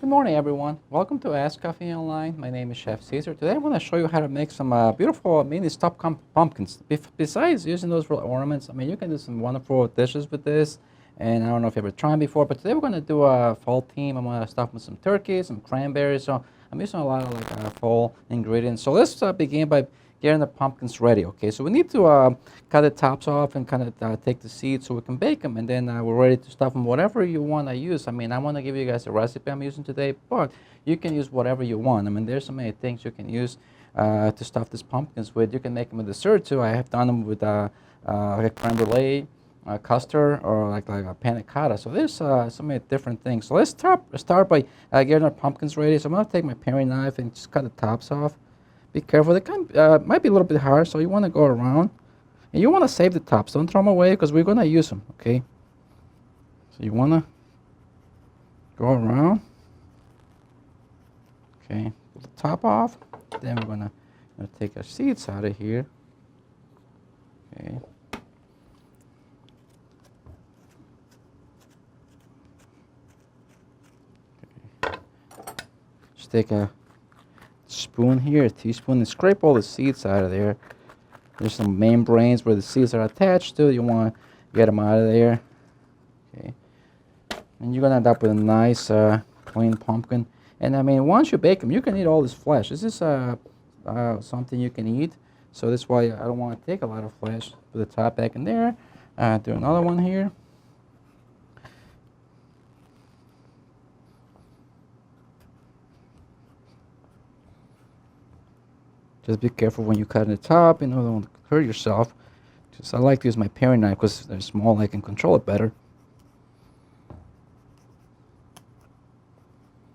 Good morning, everyone. Welcome to Escoffier Online. My name is Chef Caesar. Today I want to show you how to make some beautiful mini stuffed pumpkins. Besides using those for ornaments, I mean, you can do some wonderful dishes with this. And I don't know if you've ever tried before, but today we're going to do a fall theme. I'm going to stuff with some turkey, some cranberries. So I'm using a lot of fall ingredients. So let's begin by getting the pumpkins ready. Okay, so we need to cut the tops off and kind of take the seeds so we can bake them, and then we're ready to stuff them whatever you want to use. I mean, I want to give you guys a recipe I'm using today, but you can use whatever you want. I mean, there's so many things you can use to stuff these pumpkins with. You can make them with dessert too. I have done them with like a creme brulee, custard, or like a panna cotta. So there's so many different things. So let's start by getting our pumpkins ready. So I'm going to take my paring knife and just cut the tops off. Be careful, they might be a little bit hard, so you want to go around. And you want to save the tops, don't throw them away because we're going to use them, okay? So you want to go around. Okay, pull the top off. Then we're going to take our seeds out of here. Okay. Just take a spoon here, a teaspoon, and scrape all the seeds out of there. There's some membranes where the seeds are attached to. You want to get them out of there. Okay, and you're gonna end up with a nice clean pumpkin. And I mean, once you bake them, you can eat all this flesh. This is something you can eat. So that's why I don't want to take a lot of flesh. Put the top back in there. Do another one here. Just be careful when you cut in the top, don't want to hurt yourself. Just I like to use my paring knife because they're small, I can control it better.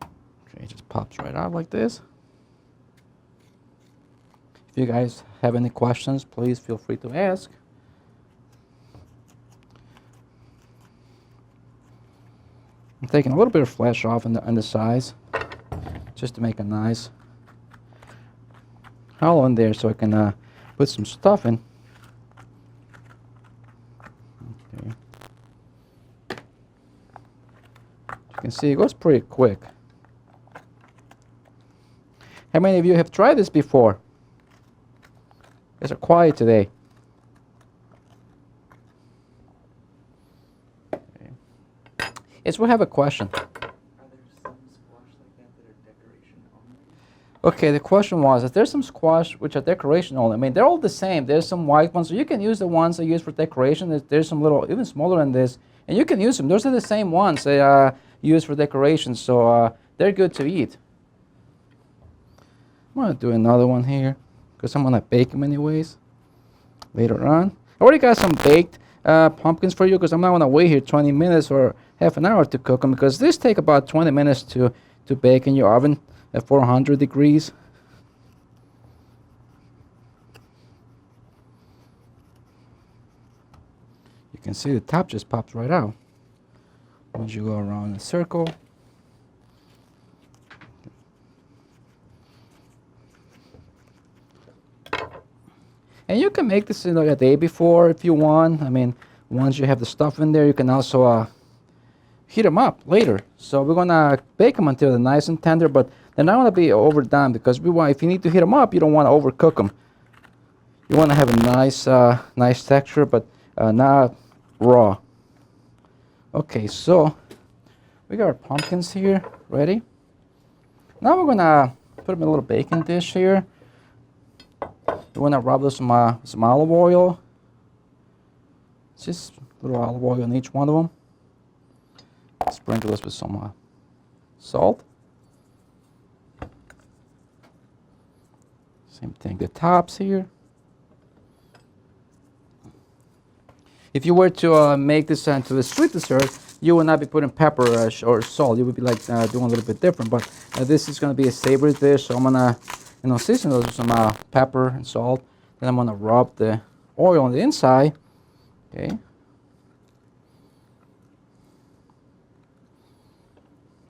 Okay, it just pops right out like this. If you guys have any questions, please feel free to ask. I'm taking a little bit of flesh off on the sides, just to make a nice hollow in there so I can put some stuff in. Okay. You can see it goes pretty quick. How many of you have tried this before? You guys are quiet today. Okay. Yes, we have a question. Okay, the question was, if there's some squash which are decoration only. I mean, they're all the same. There's some white ones, so you can use the ones I use for decoration. There's some little, even smaller than this, and you can use them. Those are the same ones they use for decoration, so they're good to eat. I'm going to do another one here, because I'm going to bake them anyways later on. I already got some baked pumpkins for you, because I'm not going to wait here 20 minutes or half an hour to cook them, because this take about 20 minutes to bake in your oven at 400 degrees. You can see the top just pops right out once you go around in a circle. And you can make this in like a day before if you want. I mean, once you have the stuff in there, you can also heat them up later. So we're gonna bake them until they're nice and tender, but they're not gonna be overdone, because if you need to heat them up, you don't want to overcook them. You want to have a nice texture, but not raw. Okay, so we got our pumpkins here ready. Now we're gonna put them in a little baking dish here. You want to rub some olive oil. Just a little olive oil in each one of them. Sprinkle this with some salt. Same thing, the tops here. If you were to make this into a sweet dessert, you would not be putting pepper or salt. You would be like doing a little bit different. But this is going to be a savory dish, so I'm going to season those with some pepper and salt. Then I'm going to rub the oil on the inside. Okay.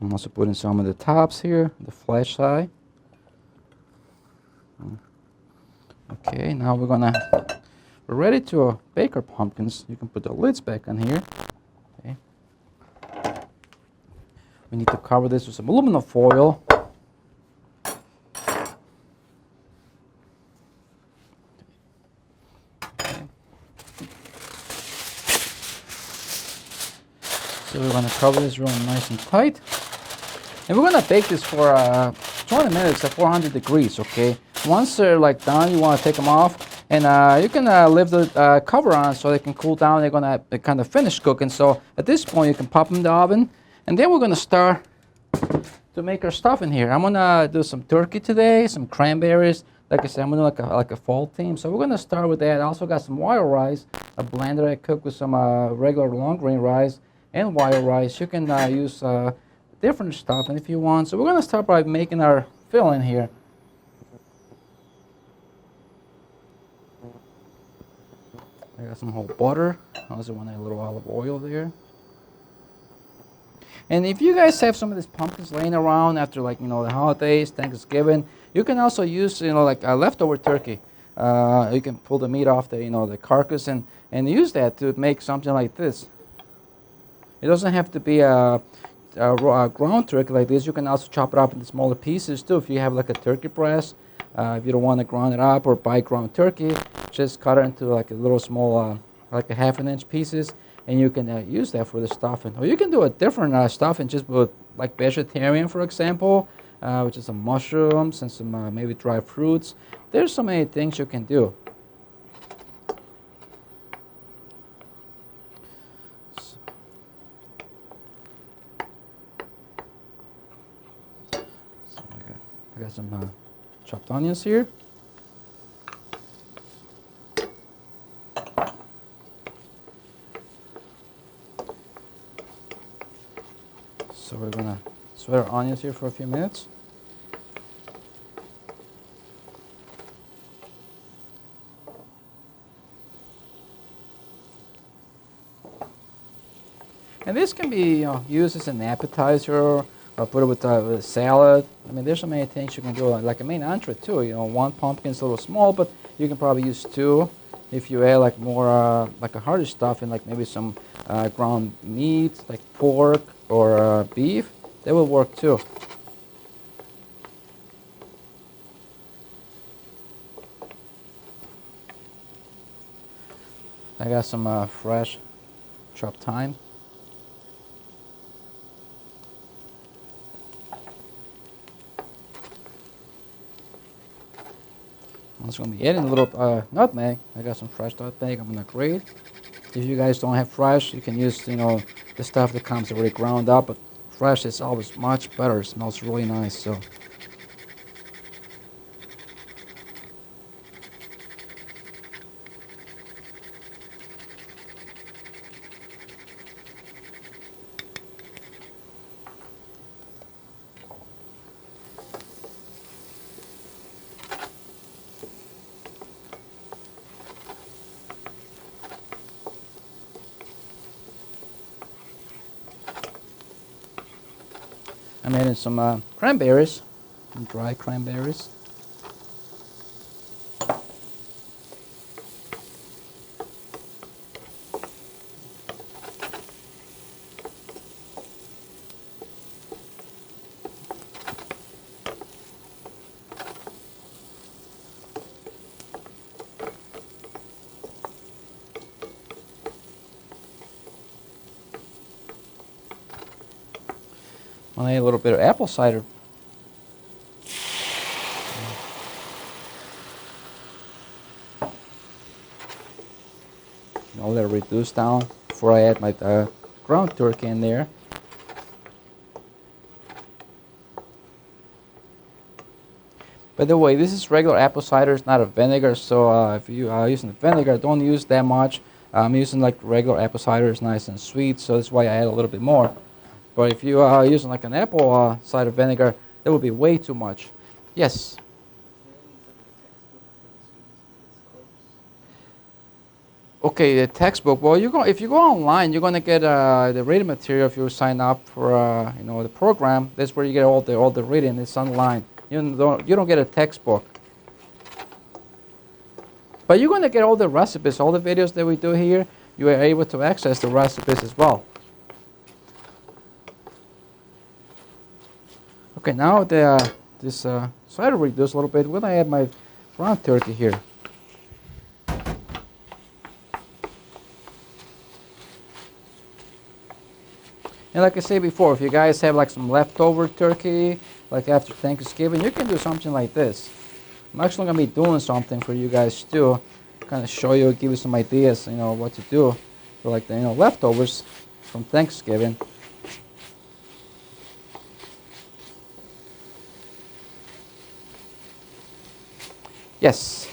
I'm also putting some of the tops here, the flesh side. Okay, now we're ready to bake our pumpkins. You can put the lids back on here. Okay. We need to cover this with some aluminum foil. So we're going to cover this real nice and tight. And we're going to bake this for 20 minutes at 400 degrees, okay? Once they're like done, you want to take them off. And you can leave the cover on so they can cool down. They're going to kind of finish cooking. So at this point, you can pop them in the oven. And then we're going to start to make our stuff in here. I'm going to do some turkey today, some cranberries. Like I said, I'm going to do like a fall theme. So we're going to start with that. I also got some wild rice, a blend that I cooked with some regular long grain rice and wild rice. You can use different stuff and if you want. So we're going to start by making our filling here. I got some whole butter. I also want a little olive oil there. And if you guys have some of these pumpkins laying around after, like, you know, the holidays, Thanksgiving, you can also use, you know, like a leftover turkey. You can pull the meat off the, you know, the carcass and use that to make something like this. It doesn't have to be a ground turkey like this. You can also chop it up into smaller pieces too. If you have like a turkey breast, if you don't want to grind it up or buy ground turkey, just cut it into like a little small, like a 1/2 inch pieces. And you can use that for the stuffing. Or you can do a different stuffing, just with like vegetarian, for example, which is some mushrooms and some maybe dry fruits. There's so many things you can do. So I got some chopped onions here. So we're going to sweat our onions here for a few minutes. And this can be, you know, used as an appetizer or put it with a salad. I mean, there's so many things you can do, like a main entree too. You know, one pumpkin's a little small, but you can probably use two. If you add like more like a hearty stuff and like maybe some ground meat, like pork or beef, that will work too. I got some fresh chopped thyme. I'm just going to be adding a little nutmeg. I got some fresh nutmeg I'm going to grate. If you guys don't have fresh, you can use, you know, the stuff that comes already ground up, but fresh is always much better. It smells really nice. So I'm adding some cranberries, some dry cranberries. I'll add a little bit of apple cider. I'll let it reduce down before I add my ground turkey in there. By the way, this is regular apple cider, it's not a vinegar, so if you are using the vinegar, don't use that much. I'm using like regular apple cider, it's nice and sweet, so that's why I add a little bit more. But if you are using like an apple cider vinegar, that would be way too much. Yes? Okay, the textbook. Well, if you go online, you're going to get the reading material if you sign up for you know, the program. That's where you get all the reading. It's online. You don't get a textbook. But you're going to get all the recipes, all the videos that we do here. You are able to access the recipes as well. Okay, now the this cider reduced a little bit. We're gonna add my ground turkey here. And like I said before, if you guys have like some leftover turkey, like after Thanksgiving, you can do something like this. I'm actually gonna be doing something for you guys too, kind of show you, give you some ideas, you know, what to do for like the leftovers from Thanksgiving. Yes.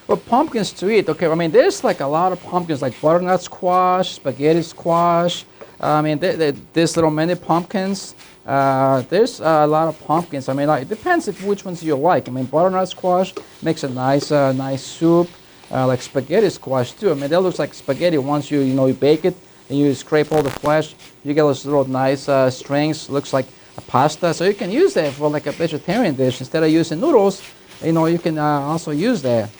Well, pumpkins to eat. Okay, I mean, there's like a lot of pumpkins, like butternut squash, spaghetti squash. I mean, these little mini pumpkins. There's a lot of pumpkins. I mean, like, it depends if which ones you like. I mean, butternut squash makes a nice soup. Like spaghetti squash too. I mean, that looks like spaghetti once you bake it and you scrape all the flesh. You get those little nice strings. Looks like a pasta. So you can use that for like a vegetarian dish instead of using noodles. You can also use that.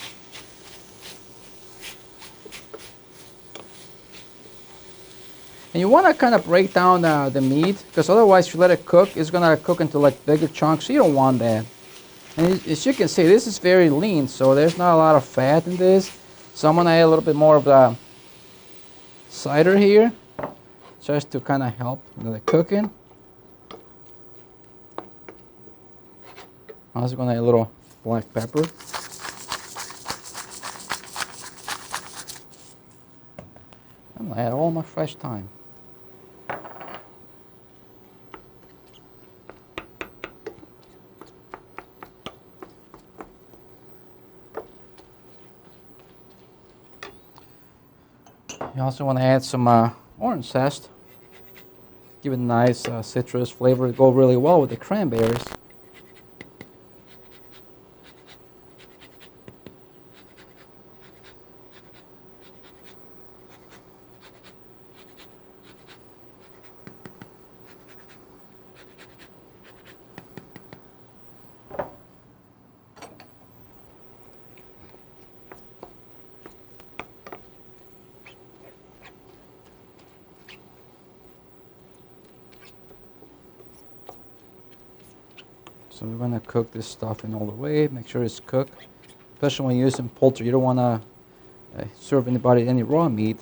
And you want to kind of break down the meat, because otherwise if you let it cook, it's going to cook into like bigger chunks. So you don't want that. And as you can see, this is very lean, so there's not a lot of fat in this. So I'm going to add a little bit more of the cider here, just to kind of help with the cooking. I'm also going to add a little black pepper. I'm going to add all my fresh thyme. You also want to add some orange zest. Give it a nice citrus flavor. It'll go really well with the cranberries. So we're going to cook this stuff in all the way, make sure it's cooked. Especially when you're using poultry, you don't want to serve anybody any raw meat.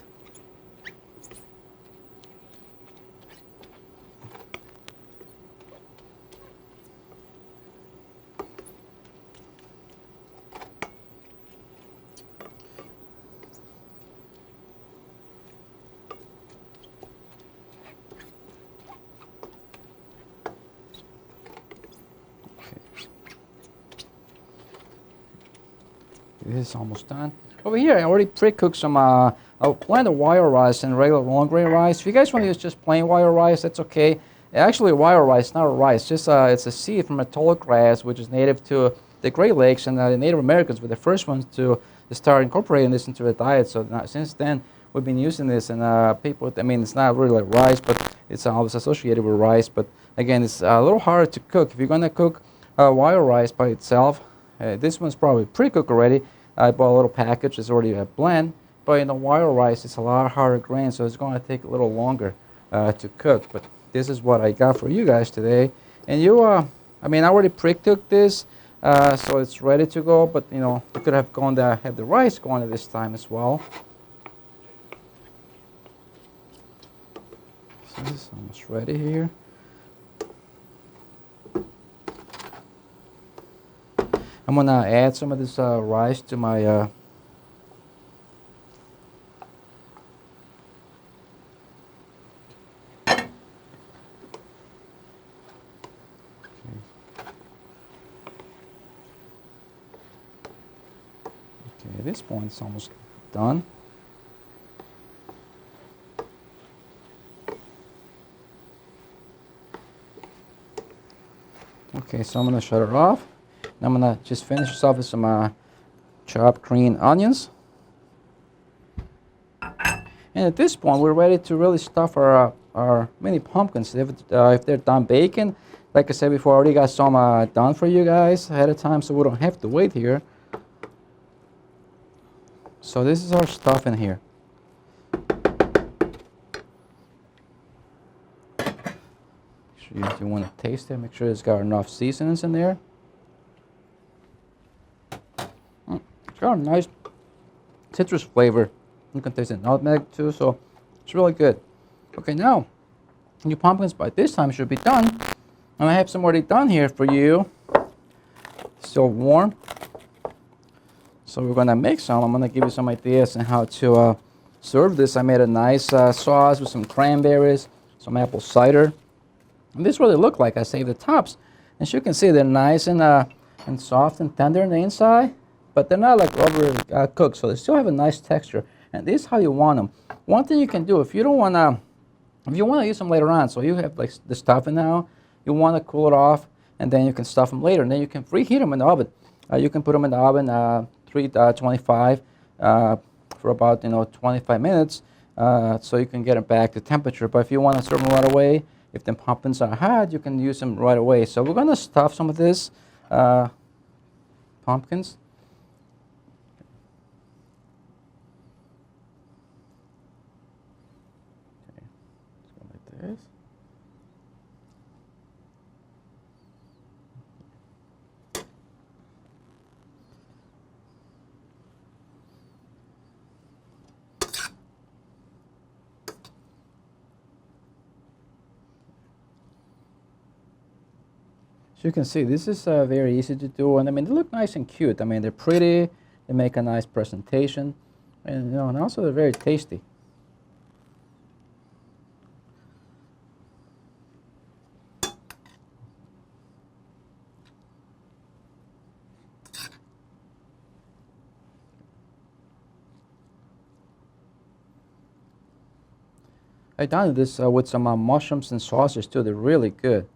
This is almost done. Over here, I already pre-cooked some plain wire rice and regular long grain rice. If you guys want to use just plain wire rice, that's okay. Actually, wire rice, not a rice. Just it's a seed from a tall grass, which is native to the Great Lakes, and the Native Americans were the first ones to start incorporating this into their diet. So since then, we've been using this, and people. I mean, it's not really like rice, but it's always associated with rice. But again, it's a little harder to cook. If you're gonna cook wire rice by itself, this one's probably pre-cooked already. I bought a little package. It's already a blend, but wire rice is a lot harder grain, so it's going to take a little longer to cook. But this is what I got for you guys today. And I mean, I already pre-cooked this, so it's ready to go. But you could have had the rice going at this time as well. So this is almost ready here. I'm going to add some of this rice to my okay. At this point, it's almost done. Okay, so I'm going to shut it off. I'm going to just finish this off with some chopped green onions. And at this point, we're ready to really stuff our mini pumpkins. If they're done baking, like I said before, I already got some done for you guys ahead of time, so we don't have to wait here. So this is our stuff in here. You want to taste it. Make sure it's got enough seasonings in there. It's got a nice citrus flavor. You can taste the nutmeg too, so it's really good. Okay, now your pumpkins by this time should be done. And I have some already done here for you. Still warm. So we're gonna make some. I'm gonna give you some ideas on how to serve this. I made a nice sauce with some cranberries, some apple cider. And this is what they look like. I saved the tops. As you can see, they're nice and soft and tender on the inside, but they're not like over cooked, so they still have a nice texture. And this is how you want them. One thing you can do, if you want to use them later on, so you have like the stuffing now, you want to cool it off, and then you can stuff them later, and then you can preheat them in the oven. You can put them in the oven 325 for about 25 minutes, so you can get them back to temperature. But if you want to serve them right away, if the pumpkins are hot, you can use them right away. So we're gonna stuff some of this pumpkins. Okay, let's go like this. So you can see this is very easy to do, and I mean they look nice and cute. I mean they're pretty, they make a nice presentation, and and also they're very tasty. I done this with some mushrooms and sausage too. They're really good.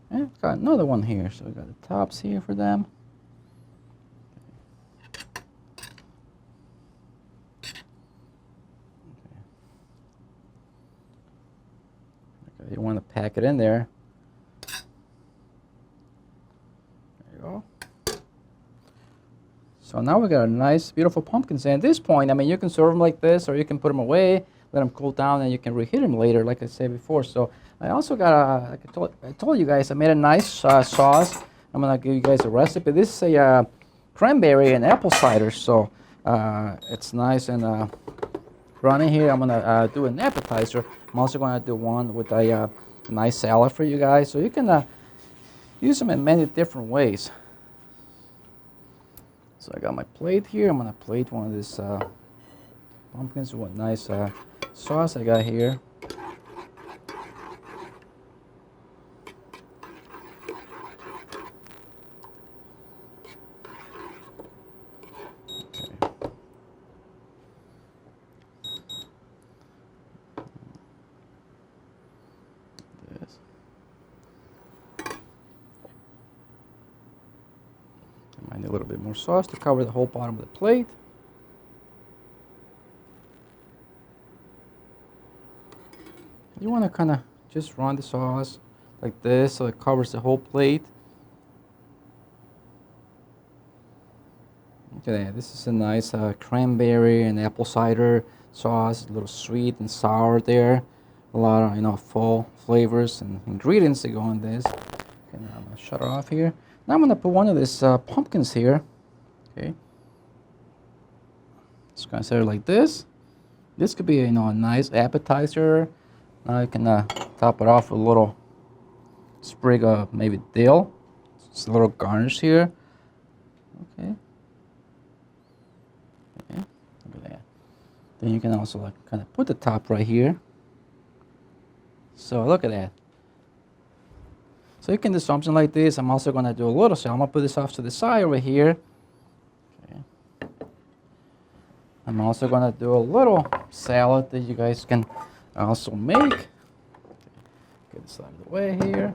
And got another one here, so we got the tops here for them. Okay, you want to pack it in there. There you go. So now we got a nice, beautiful pumpkins. And at this point, I mean, you can serve them like this, or you can put them away, let them cool down, and you can reheat them later, like I said before. So I also got like I told you guys, I made a nice sauce. I'm gonna give you guys a recipe. This is a cranberry and apple cider, so it's nice and runny here. I'm gonna do an appetizer. I'm also gonna do one with a nice salad for you guys, so you can use them in many different ways. So I got my plate here. I'm gonna plate one of these pumpkins with nice sauce I got here. I need a little bit more sauce to cover the whole bottom of the plate. You want to kind of just run the sauce like this so it covers the whole plate. Look at that. This is a nice cranberry and apple cider sauce. A little sweet and sour there. A lot of full flavors and ingredients that go in this. Okay, now I'm gonna shut it off here. Now I'm gonna put one of these pumpkins here. Okay, just gonna set it like this. This could be a nice appetizer. Now you can top it off with a little sprig of maybe dill. Just a little garnish here. Okay. Okay. Look at that. Then you can also kind of put the top right here. So look at that. So you can do something like this. I'm also going to do a little, so I'm going to put this off to the side over here. Okay. I'm also going to do a little salad that you guys can also make. Okay. Get this out of the way here.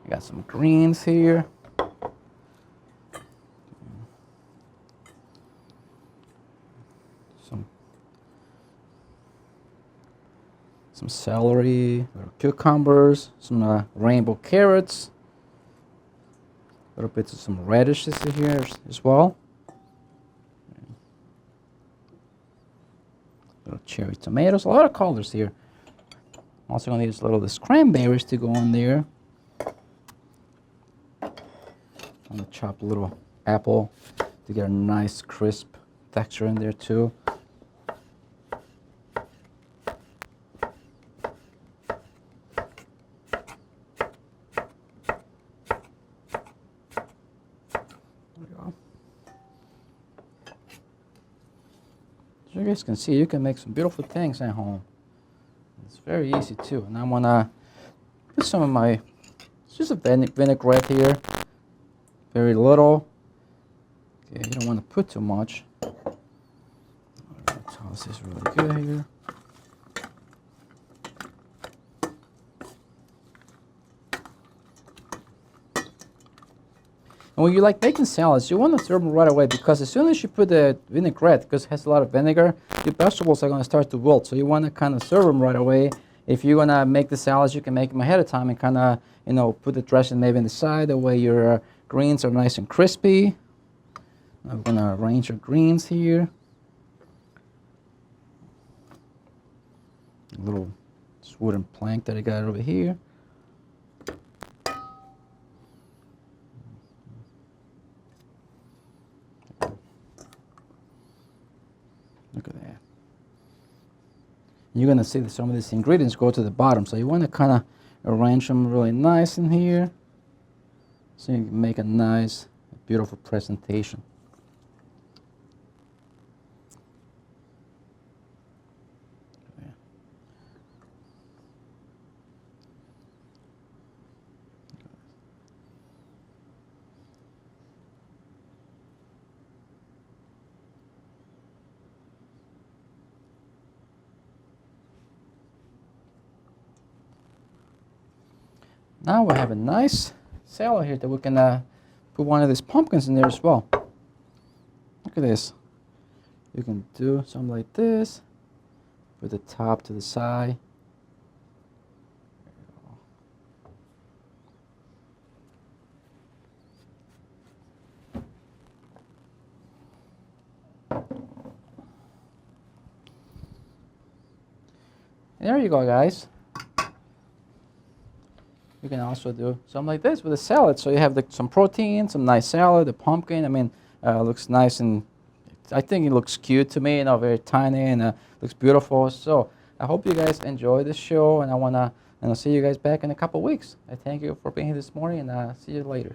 I got some greens here. Some celery, little cucumbers, some rainbow carrots, little bits of some radishes in here as well. Little cherry tomatoes, a lot of colors here. Also gonna use a little of this cranberries to go on there. I'm gonna chop a little apple to get a nice crisp texture in there too. As you guys can see, you can make some beautiful things at home. It's very easy too. And I'm gonna put some of my, it's just a vinaigrette here, very little. Okay, you don't want to put too much. Toss this really good here. And when you like making salads, you want to serve them right away, because as soon as you put the vinaigrette, because it has a lot of vinegar, your vegetables are going to start to wilt. So you want to kind of serve them right away. If you're going to make the salads, you can make them ahead of time and kind of, you know, put the dressing maybe on the side. That way your greens are nice and crispy. I'm going to arrange your greens here. A little wooden plank that I got over here. Look at that. You're going to see that some of these ingredients go to the bottom, so you want to kind of arrange them really nice in here so you can make a nice, beautiful presentation. Now we have a nice salad here that we can put one of these pumpkins in there as well. Look at this. You can do something like this. Put the top to the side. There you go, guys. You can also do something like this with a salad. So you have some protein, some nice salad, the pumpkin. I mean, looks nice, and I think it looks cute to me. You know, very tiny, and looks beautiful. So I hope you guys enjoy this show, and I wanna see you guys back in a couple weeks. I thank you for being here this morning, and see you later.